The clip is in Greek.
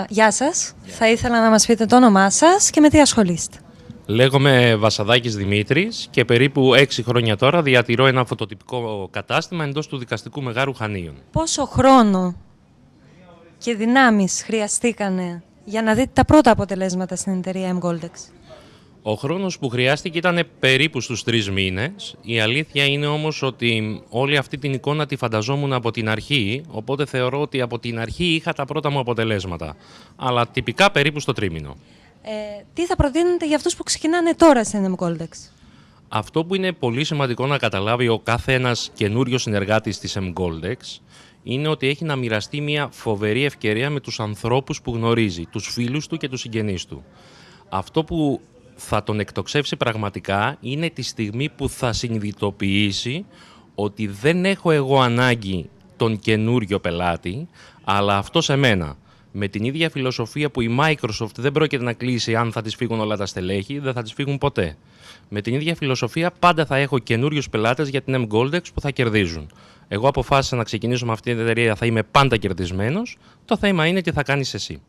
Γεια σας. Θα ήθελα να μας πείτε το όνομά σας και με τι ασχολείστε. Λέγομαι Βασαδάκης Δημήτρης και περίπου 6 χρόνια τώρα διατηρώ ένα φωτοτυπικό κατάστημα εντός του δικαστικού Μεγάρου Χανίων. Πόσο χρόνο και δυνάμεις χρειαστήκανε για να δείτε τα πρώτα αποτελέσματα στην εταιρεία M-Goldex? Ο χρόνος που χρειάστηκε ήταν περίπου στους 3 μήνες. Η αλήθεια είναι όμως ότι όλη αυτή την εικόνα τη φανταζόμουν από την αρχή, οπότε θεωρώ ότι από την αρχή είχα τα πρώτα μου αποτελέσματα. Αλλά τυπικά περίπου στο τρίμηνο. Τι θα προτείνετε για αυτούς που ξεκινάνε τώρα στην M-Goldex? Αυτό που είναι πολύ σημαντικό να καταλάβει ο κάθε ένας καινούριος συνεργάτης της M-Goldex είναι ότι έχει να μοιραστεί μια φοβερή ευκαιρία με τους ανθρώπους που γνωρίζει, τους φίλους του και τους συγγενείς του. Αυτό που θα τον εκτοξεύσει πραγματικά είναι τη στιγμή που θα συνειδητοποιήσει ότι δεν έχω εγώ ανάγκη τον καινούριο πελάτη, αλλά αυτό σε μένα. Με την ίδια φιλοσοφία που η Microsoft δεν πρόκειται να κλείσει αν θα της φύγουν όλα τα στελέχη, δεν θα της φύγουν ποτέ. Με την ίδια φιλοσοφία πάντα θα έχω καινούριους πελάτες για την M-Goldex που θα κερδίζουν. Εγώ αποφάσισα να ξεκινήσω με αυτή την εταιρεία, θα είμαι πάντα κερδισμένος. Το θέμα είναι τι θα κάνεις εσύ.